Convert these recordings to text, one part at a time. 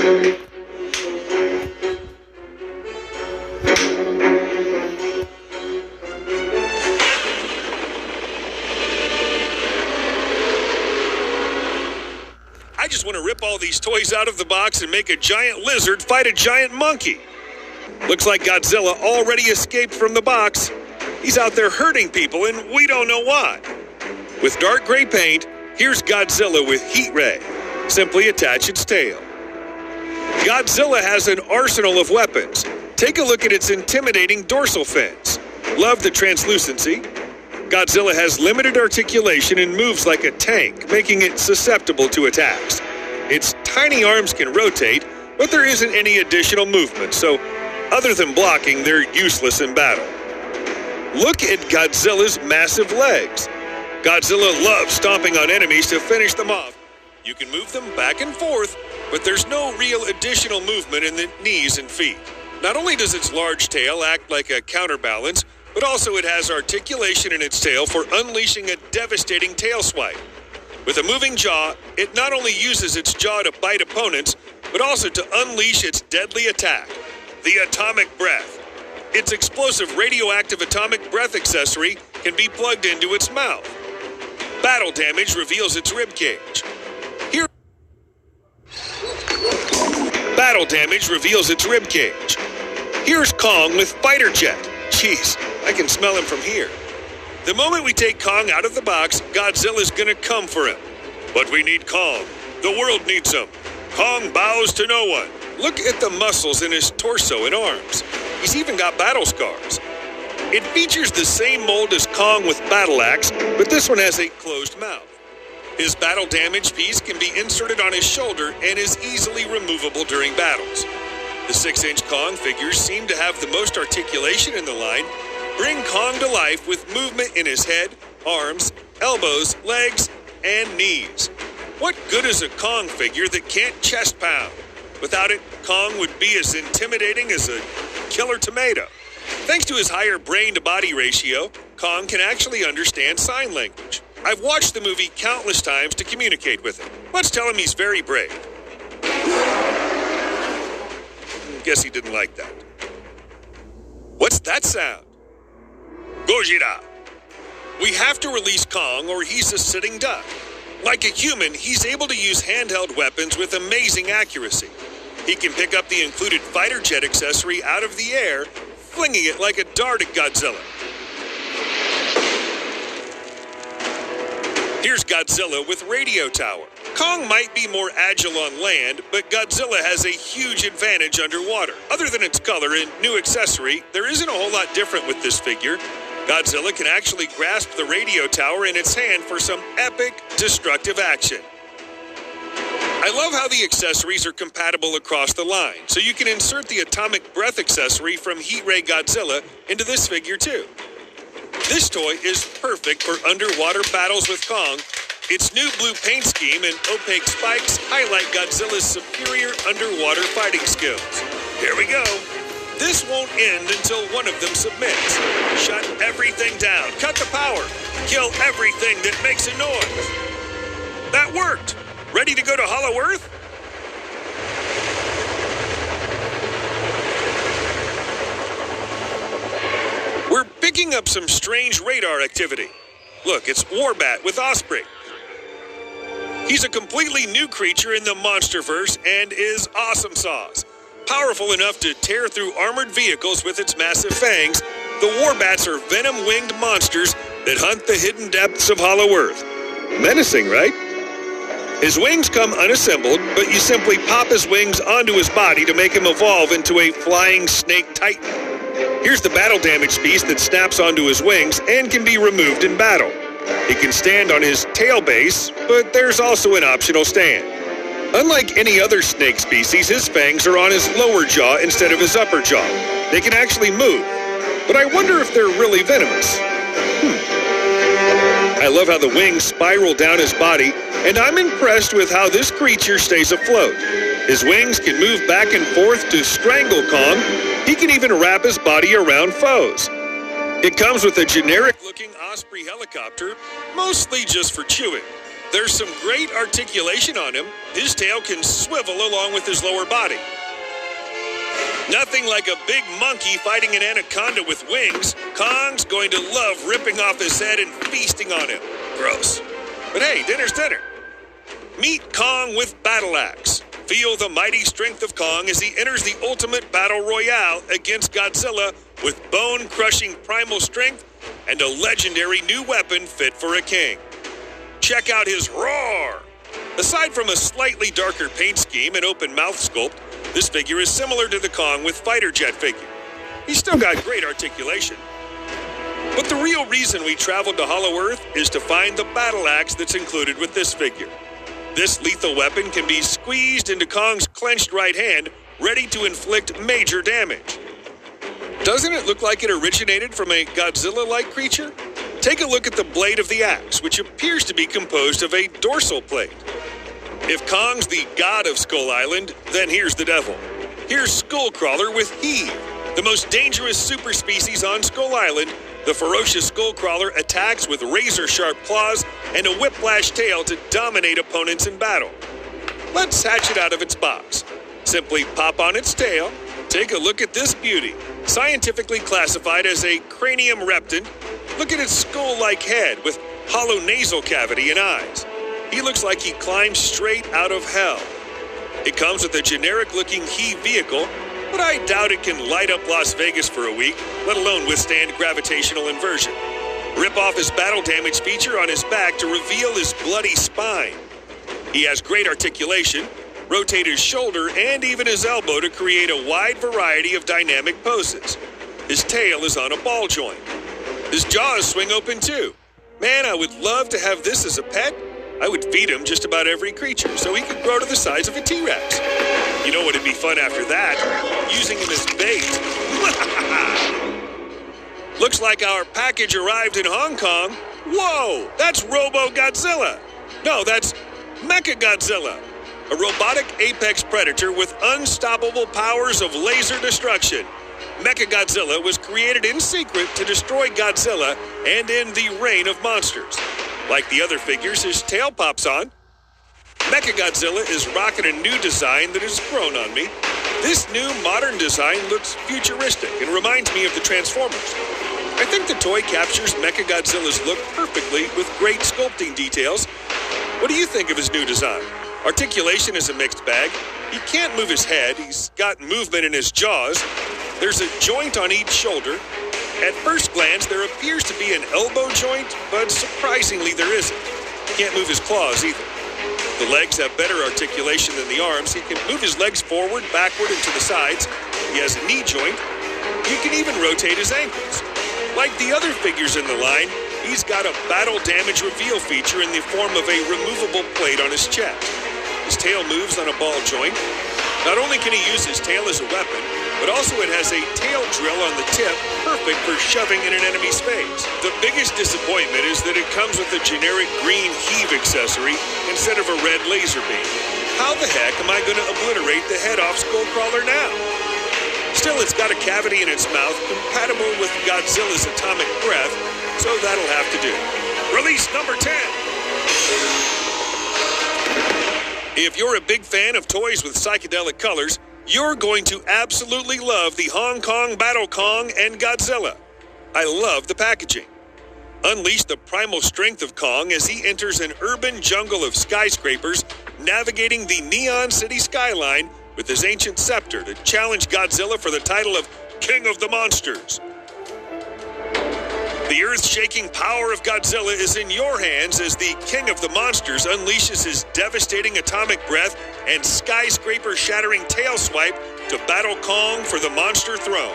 I just want to rip all these toys out of the box and make a giant lizard fight a giant monkey. Looks like Godzilla already escaped from the box. He's out there hurting people, and we don't know why. With dark gray paint, here's Godzilla with heat ray. Simply attach its tail. Godzilla has an arsenal of weapons. Take a look at its intimidating dorsal fins. Love the translucency. Godzilla has limited articulation and moves like a tank, making it susceptible to attacks. Its tiny arms can rotate, but there isn't any additional movement, so other than blocking, they're useless in battle. Look at Godzilla's massive legs. Godzilla loves stomping on enemies to finish them off. You can move them back and forth, but there's no real additional movement in the knees and feet. Not only does its large tail act like a counterbalance, but also it has articulation in its tail for unleashing a devastating tail swipe. With a moving jaw, it not only uses its jaw to bite opponents, but also to unleash its deadly attack, the atomic breath. Its explosive radioactive atomic breath accessory can be plugged into its mouth. Battle damage reveals its ribcage. Battle damage reveals its ribcage. Here's Kong with fighter jet. Jeez, I can smell him from here. The moment we take Kong out of the box, Godzilla's gonna come for him. But we need Kong. The world needs him. Kong bows to no one. Look at the muscles in his torso and arms. He's even got battle scars. It features the same mold as Kong with battle axe, but this one has a closed mouth. His battle damage piece can be inserted on his shoulder and is easily removable during battles. The 6-inch Kong figures seem to have the most articulation in the line. Bring Kong to life with movement in his head, arms, elbows, legs, and knees. What good is a Kong figure that can't chest pound? Without it, Kong would be as intimidating as a killer tomato. Thanks to his higher brain-to-body ratio, Kong can actually understand sign language. I've watched the movie countless times to communicate with him. Let's tell him he's very brave. Guess he didn't like that. What's that sound? Godzilla. We have to release Kong or he's a sitting duck. Like a human, he's able to use handheld weapons with amazing accuracy. He can pick up the included fighter jet accessory out of the air, flinging it like a dart at Godzilla. Here's Godzilla with radio tower. Kong might be more agile on land, but Godzilla has a huge advantage underwater. Other than its color and new accessory, there isn't a whole lot different with this figure. Godzilla can actually grasp the radio tower in its hand for some epic, destructive action. I love how the accessories are compatible across the line, so you can insert the atomic breath accessory from Heat Ray Godzilla into this figure too. This toy is perfect for underwater battles with Kong. Its new blue paint scheme and opaque spikes highlight Godzilla's superior underwater fighting skills. Here we go. This won't end until one of them submits. Shut everything down. Cut the power. Kill everything that makes a noise. That worked. Ready to go to Hollow Earth? We're picking up some strange radar activity. Look, it's Warbat with Osprey. He's a completely new creature in the Monsterverse and is awesome sauce. Powerful enough to tear through armored vehicles with its massive fangs, the Warbats are venom-winged monsters that hunt the hidden depths of Hollow Earth. Menacing, right? His wings come unassembled, but you simply pop his wings onto his body to make him evolve into a flying snake titan. Here's the battle damage piece that snaps onto his wings and can be removed in battle. He can stand on his tail base, but there's also an optional stand. Unlike any other snake species, his fangs are on his lower jaw instead of his upper jaw. They can actually move, but I wonder if they're really venomous. I love how the wings spiral down his body, and I'm impressed with how this creature stays afloat. His wings can move back and forth to strangle Kong. He can even wrap his body around foes. It comes with a generic-looking Osprey helicopter, mostly just for chewing. There's some great articulation on him. His tail can swivel along with his lower body. Nothing like a big monkey fighting an anaconda with wings. Kong's going to love ripping off his head and feasting on him. Gross. But hey, dinner's dinner. Meet Kong with battle axe. Feel the mighty strength of Kong as he enters the ultimate battle royale against Godzilla with bone-crushing primal strength and a legendary new weapon fit for a king. Check out his roar! Aside from a slightly darker paint scheme and open mouth sculpt, this figure is similar to the Kong with fighter jet figure. He's still got great articulation. But the real reason we traveled to Hollow Earth is to find the battle axe that's included with this figure. This lethal weapon can be squeezed into Kong's clenched right hand, ready to inflict major damage. Doesn't it look like it originated from a Godzilla-like creature? Take a look at the blade of the axe, which appears to be composed of a dorsal plate. If Kong's the god of Skull Island, then here's the devil. Here's Skullcrawler with Heave, the most dangerous super species on Skull Island. The ferocious Skullcrawler attacks with razor-sharp claws and a whiplash tail to dominate opponents in battle. Let's hatch it out of its box. Simply pop on its tail. Take a look at this beauty. Scientifically classified as a cranium reptant, look at its skull-like head with hollow nasal cavity and eyes. He looks like he climbed straight out of hell. It comes with a generic-looking Heave vehicle, but I doubt it can light up Las Vegas for a week, let alone withstand gravitational inversion. Rip off his battle damage feature on his back to reveal his bloody spine. He has great articulation, rotate his shoulder and even his elbow to create a wide variety of dynamic poses. His tail is on a ball joint. His jaws swing open too. Man, I would love to have this as a pet. I would feed him just about every creature so he could grow to the size of a T-Rex. You know what would be fun after that? Using him as bait. Looks like our package arrived in Hong Kong. Whoa, that's Robo-Godzilla. No, that's Mecha-Godzilla. A robotic apex predator with unstoppable powers of laser destruction. Mecha-Godzilla was created in secret to destroy Godzilla and end the reign of monsters. Like the other figures, his tail pops on. Mecha-Godzilla is rocking a new design that has grown on me. This new modern design looks futuristic and reminds me of the Transformers. I think the toy captures Mecha-Godzilla's look perfectly with great sculpting details. What do you think of his new design? Articulation is a mixed bag. He can't move his head. He's got movement in his jaws. There's a joint on each shoulder. At first glance, there appears to be an elbow joint, but surprisingly there isn't. Can't move his claws either. The legs have better articulation than the arms. He can move his legs forward, backward, and to the sides. He has a knee joint. He can even rotate his ankles. Like the other figures in the line, he's got a battle damage reveal feature in the form of a removable plate on his chest. His tail moves on a ball joint. Not only can he use his tail as a weapon, but also it has a tail drill on the tip, perfect for shoving in an enemy's face. The biggest disappointment is that it comes with a generic green Heave accessory instead of a red laser beam. How the heck am I going to obliterate the head off Skullcrawler now? Still, it's got a cavity in its mouth compatible with Godzilla's atomic breath, so that'll have to do. Release number 10. If you're a big fan of toys with psychedelic colors, you're going to absolutely love the Hong Kong Battle Kong and Godzilla. I love the packaging. Unleash the primal strength of Kong as he enters an urban jungle of skyscrapers, navigating the Neon City skyline with his ancient scepter to challenge Godzilla for the title of King of the Monsters. The earth-shaking power of Godzilla is in your hands as the King of the Monsters unleashes his devastating atomic breath and skyscraper-shattering tail swipe to battle Kong for the monster throne.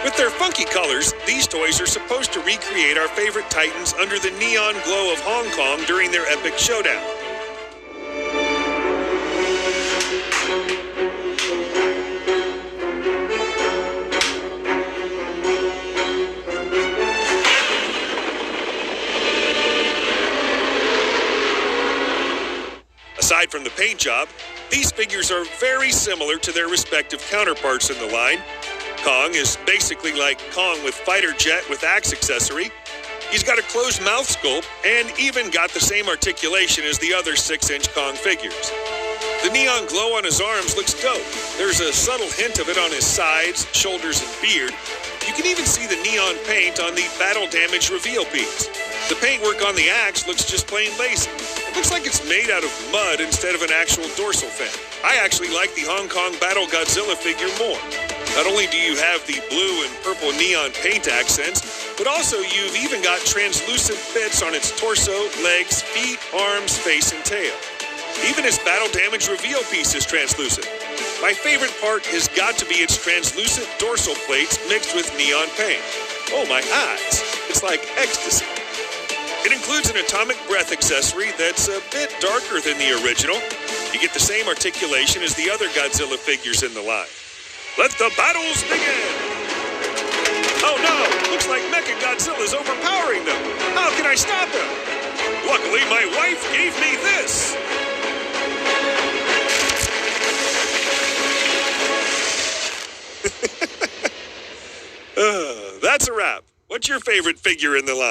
With their funky colors, these toys are supposed to recreate our favorite titans under the neon glow of Hong Kong during their epic showdown. Aside from the paint job, these figures are very similar to their respective counterparts in the line. Kong is basically like Kong with fighter jet with axe accessory. He's got a closed mouth sculpt and even got the same articulation as the other 6-inch Kong figures. The neon glow on his arms looks dope. There's a subtle hint of it on his sides, shoulders, and beard. You can even see the neon paint on the battle damage reveal piece. The paintwork on the axe looks just plain lazy. It looks like it's made out of mud instead of an actual dorsal fin. I actually like the Hong Kong Battle Godzilla figure more. Not only do you have the blue and purple neon paint accents, but also you've even got translucent bits on its torso, legs, feet, arms, face, and tail. Even its battle damage reveal piece is translucent. My favorite part has got to be its translucent dorsal plates mixed with neon paint. Oh my eyes, it's like ecstasy. It includes an atomic breath accessory that's a bit darker than the original. You get the same articulation as the other Godzilla figures in the line. Let the battles begin! Oh no! Looks like Mechagodzilla's overpowering them! How can I stop him? Luckily, my wife gave me this! That's a wrap. What's your favorite figure in the line?